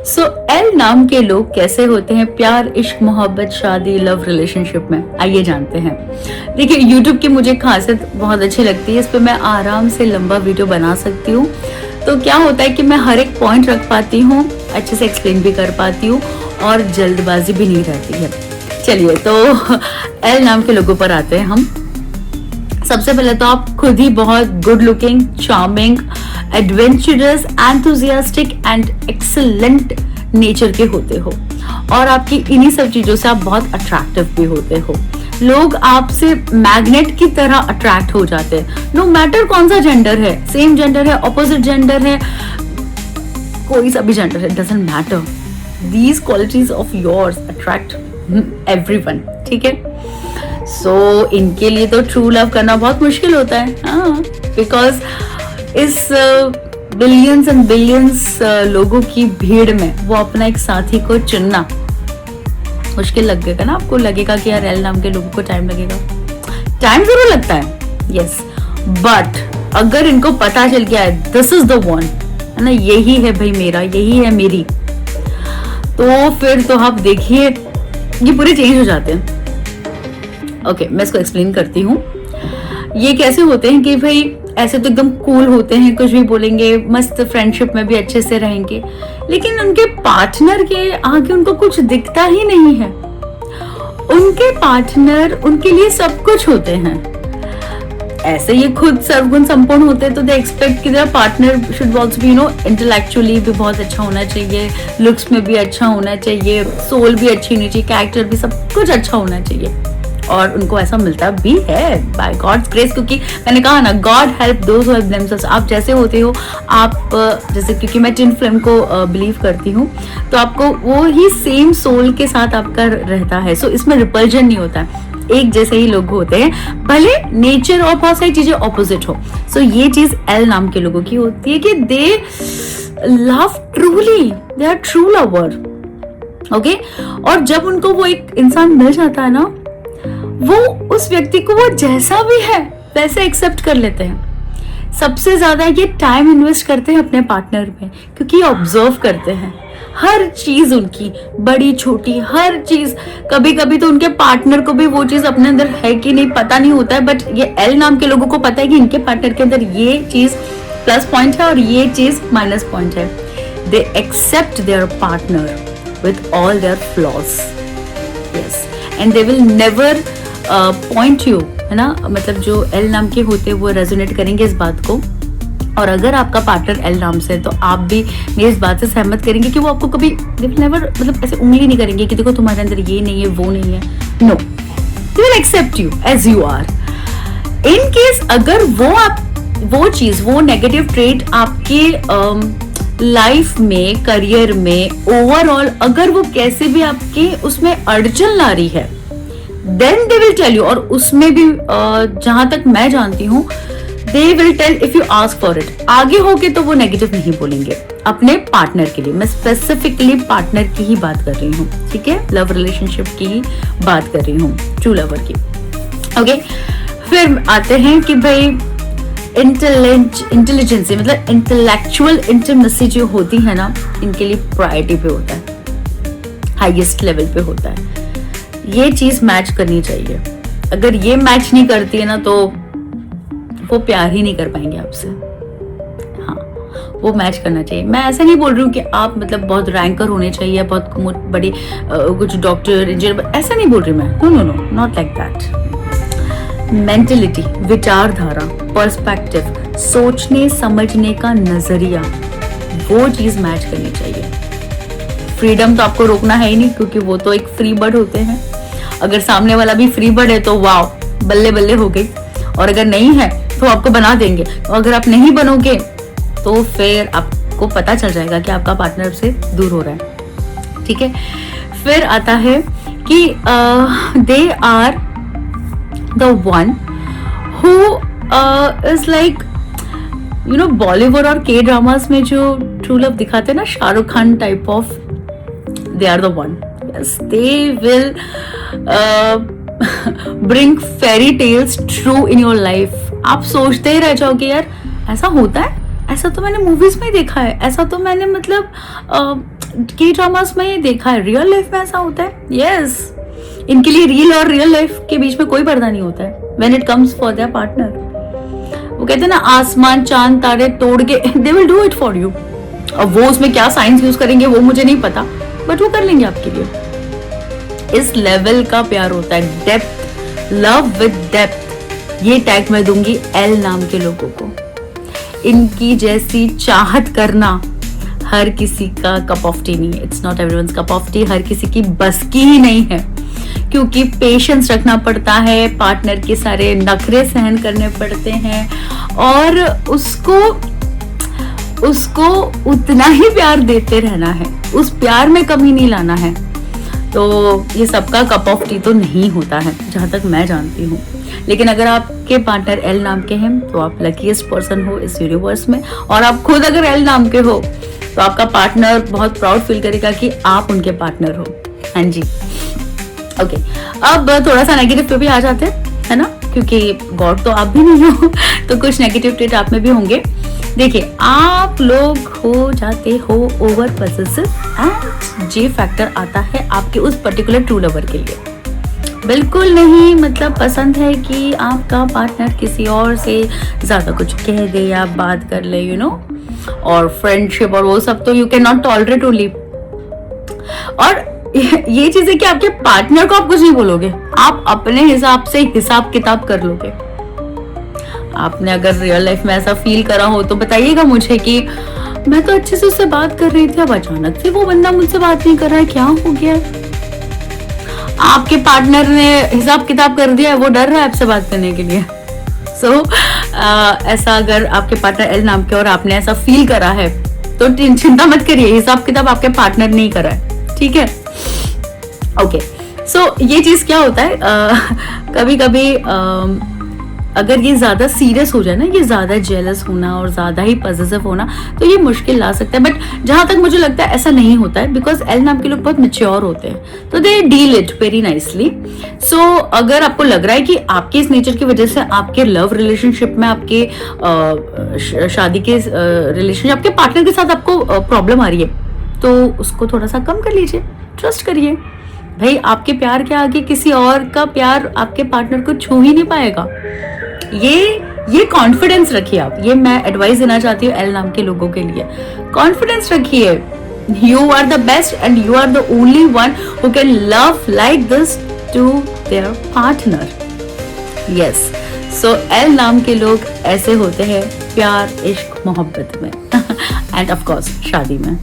सो L नाम के लोग कैसे होते हैं प्यार, इश्क, मोहब्बत, शादी, लव रिलेशनशिप में, आइए जानते हैं। देखिए यूट्यूब की मुझे खासियत बहुत अच्छी लगती है, इस पर मैं आराम से लंबा वीडियो बना सकती हूँ। तो क्या होता है कि मैं हर एक पॉइंट रख पाती हूँ, अच्छे से एक्सप्लेन भी कर पाती हूँ और जल्दबाजी भी नहीं रहती है। चलिए तो एल नाम के लोगों पर आते हैं हम। सबसे पहले तो आप खुद ही बहुत good looking, charming, adventurous, enthusiastic and excellent nature के होते हो और आपकी इन्हीं सब चीजों से आप बहुत अट्रैक्टिव भी होते हो। लोग आपसे मैग्नेट की तरह अट्रैक्ट हो जाते हैं, नो मैटर कौन सा जेंडर है, सेम जेंडर है, ऑपोजिट जेंडर है, कोई सा भी जेंडर है, doesn't matter. These qualities of yours attract everyone, ठीक है। सो इनके लिए तो ट्रू लव करना बहुत मुश्किल होता है, हाँ, बिकॉज इस बिलियंस एंड बिलियंस लोगों की भीड़ में वो अपना एक साथी को चुनना मुश्किल लगेगा ना। आपको लगेगा कि यार एल नाम के लोगों को टाइम लगेगा, टाइम जरूर लगता है, यस, बट अगर इनको पता चल गया है दिस इज द वन, है ना, यही है भाई मेरा, यही है मेरी, तो फिर तो आप देखिए ये पूरे चेंज हो जाते हैं। ओके, मैं इसको एक्सप्लेन करती हूँ। ये कैसे होते हैं कि भाई ऐसे तो एकदम कूल होते हैं, कुछ भी बोलेंगे, मस्त फ्रेंडशिप में भी अच्छे से रहेंगे, लेकिन उनके पार्टनर के आगे उनको कुछ दिखता ही नहीं है। उनके पार्टनर उनके लिए सब कुछ होते हैं। ऐसे ये खुद सर्वगुण संपूर्ण होते हैं तो दे एक्सपेक्ट कि there partner should also be, you know, intellectually भी बहुत अच्छा होना चाहिए, लुक्स में भी अच्छा होना चाहिए, सोल भी अच्छी होनी चाहिए, कैरेक्टर भी, सब कुछ अच्छा होना चाहिए। और उनको ऐसा मिलता भी है बाय गॉड्स ग्रेस, क्योंकि मैंने कहा ना, God help those who help themselves. आप जैसे होते हो, आप जैसे, क्योंकि मैं टिन फिल्म को बिलीव करती हूँ, तो आपको वो ही सेम सोल के साथ आपका रहता है। सो इसमें रिपल्जन नहीं होता है, एक जैसे ही लोग होते हैं, भले नेचर और बहुत सारी चीजें ऑपोजिट हो। सो ये चीज एल नाम के लोगों की होती है कि they love truly, they are true lover, okay. और जब उनको वो एक इंसान मिल जाता है ना, वो उस व्यक्ति को वो जैसा भी है वैसे एक्सेप्ट कर लेते हैं। सबसे ज्यादा ये टाइम इन्वेस्ट करते हैं अपने पार्टनर में, क्योंकि ऑब्जर्व करते हैं हर चीज उनकी, बड़ी छोटी हर चीज। कभी कभी तो उनके पार्टनर को भी वो चीज अपने अंदर है कि नहीं पता नहीं होता है, बट ये एल नाम के लोगों को पता है कि इनके पार्टनर के अंदर ये चीज प्लस पॉइंट है और ये चीज माइनस पॉइंट है। They accept their partner with all their flaws, yes, and they will never point you, है ना, मतलब जो एल नाम के होते हैं वो रेजोनेट करेंगे इस बात को। और अगर आपका पार्टनर एल नाम से है तो आप भी मेरी इस बात से सहमत करेंगे कि वो आपको कभी नेवर, मतलब ऐसे उंगली नहीं करेंगे कि देखो तुम्हारे अंदर ये नहीं है, वो नहीं है। No, they will accept you as you are. In case अगर वो चीज, वो नेगेटिव ट्रेट आपके लाइफ में, करियर में, ओवरऑल अगर वो कैसे भी आपके उसमें अड़चन ला रही है, then they will tell you. और उसमें भी जहां तक मैं जानती हूँ, they will tell if you ask for it. आगे होके तो वो नेगेटिव नहीं बोलेंगे अपने पार्टनर के लिए। मैं स्पेसिफिकली पार्टनर की ही बात कर रही हूँ, ठीक है, लव रिलेशनशिप की ही बात कर रही हूँ, ट्रू लवर की, ओके। फिर आते हैं कि भाई इंटेलिजेंसी, मतलब इंटेलेक्चुअल इंटीमेसी जो होती है ना, इनके लिए प्रायोरिटी पे होता है, हाईएस्ट लेवल पे होता है। ये चीज मैच करनी चाहिए। अगर ये मैच नहीं करती है ना, तो वो प्यार ही नहीं कर पाएंगे आपसे। हाँ, वो मैच करना चाहिए। मैं ऐसा नहीं बोल रही हूँ कि आप मतलब बहुत रैंकर होने चाहिए, बहुत बड़े कुछ डॉक्टर, इंजीनियर, ऐसा नहीं बोल रही मैं। No no no, not like that. Mentality, विचारधारा, पर्सपेक्टिव, सोचने समझने का नजरिया, वो चीज मैच करनी चाहिए। फ्रीडम तो आपको रोकना है ही नहीं, क्योंकि वो तो एक फ्री बर्ड होते हैं। अगर सामने वाला भी फ्री बर्ड है तो वाओ, बल्ले बल्ले हो गई। और अगर नहीं है तो आपको बना देंगे। और अगर आप नहीं बनोगे तो फिर आपको पता चल जाएगा कि आपका पार्टनर से दूर हो रहा है, ठीक है। फिर आता है कि they are the one who is like, you know, Bollywood और के ड्रामास में जो ट्रू लव दिखाते हैं ना, Shahrukh Khan type of, they are the one. Yes, they will bring fairy tales true in your life. आप सोचते ही रह जाओगे यार ऐसा होता है, ऐसा तो मैंने मूवीज में देखा है, ऐसा तो मैंने मतलब के ड्रामास में ये देखा है, रियल लाइफ में ऐसा होता है। यस, इनके लिए रील और रियल लाइफ के बीच में कोई पर्दा नहीं होता है when it comes for their partner. वो कहते हैं ना, आसमान चांद तारे तोड़ के they will do it for you. अब वो उसमें क्या साइंस यूज करेंगे वो मुझे नहीं पता, बट वो कर लेंगे आपके लिए। इस लेवल का प्यार होता है, डेप्थ, लव विद डेप्थ। ये टैग मैं दूंगी एल नाम के लोगों को। इनकी जैसी चाहत करना हर किसी का कप ऑफ टी नहीं है। It's not everyone's cup of tea, हर किसी की बस की ही नहीं है, क्योंकि पेशेंस रखना पड़ता है, पार्टनर के सारे नखरे सहन करने पड़ते हैं और उसको उतना ही प्यार देते रहना है, उस प्यार में कमी नहीं लाना है। तो ये सबका कप ऑफ टी तो नहीं होता है जहां तक मैं जानती हूँ। लेकिन अगर आपके पार्टनर एल नाम के हैं तो आप लकीएस्ट पर्सन हो इस यूनिवर्स में, और आप खुद अगर एल नाम के हो तो आपका पार्टनर बहुत प्राउड फील करेगा कि आप उनके पार्टनर हो। हाँ जी, ओके। अब थोड़ा सा नेगेटिव पे भी आ जाते हैं, है ना, क्योंकि गॉड तो आप भी नहीं हो तो कुछ नेगेटिव ट्रेट आप में भी होंगे। देखिए, आप लोग हो जाते हो over possessive and J factor आता है आपके उस पर्टिकुलर ट्रू लवर के लिए। बिल्कुल नहीं, मतलब पसंद है कि आपका पार्टनर किसी और से ज्यादा कुछ कह दे या बात कर ले, यू नो, और फ्रेंडशिप और वो सब तो you can not tolerate only. और ये चीज है कि आपके पार्टनर को आप कुछ नहीं बोलोगे, आप अपने हिसाब से हिसाब किताब कर लोगे। आपने अगर रियल लाइफ में ऐसा फील करा हो तो बताइएगा मुझे कि मैं तो अच्छे से उससे बात कर रही थी, अब अचानक से वो बंदा मुझसे बात नहीं कर रहा है, क्या हो गया? आपके पार्टनर ने हिसाब किताब कर दिया है, वो डर रहा है आपसे बात करने के लिए। ऐसा अगर आपके पार्टनर एल नाम के और आपने ऐसा फील करा है तो चिंता मत करिए, हिसाब किताब आपके पार्टनर नहीं करा है, ठीक है। ओके, सो ये चीज क्या होता है, कभी कभी अगर ये ज्यादा सीरियस हो जाए ना, ये ज्यादा जेलस होना और ज्यादा ही पॉसेसिव होना, तो ये मुश्किल ला सकता है। बट जहां तक मुझे लगता है ऐसा नहीं होता है, बिकॉज एल नाम के लोग बहुत मैच्योर होते हैं, तो they deal it very nicely. So अगर आपको लग रहा है कि आपके इस नेचर की वजह से आपके लव रिलेशनशिप में, आपके शादी के रिलेशनशिप, आपके पार्टनर के साथ आपको प्रॉब्लम आ रही है, तो उसको थोड़ा सा कम कर लीजिए, ट्रस्ट करिए। भाई, आपके प्यार के आगे किसी और का प्यार आपके पार्टनर को छू ही नहीं पाएगा। ये कॉन्फिडेंस रखिए आप, ये मैं एडवाइस देना चाहती हूँ एल नाम के लोगों के लिए। कॉन्फिडेंस रखिए, you are the best and you are the only one who can love like this to their partner. Yes, so L नाम के लोग ऐसे होते हैं प्यार, इश्क, मोहब्बत में एंड ऑफ कोर्स शादी में।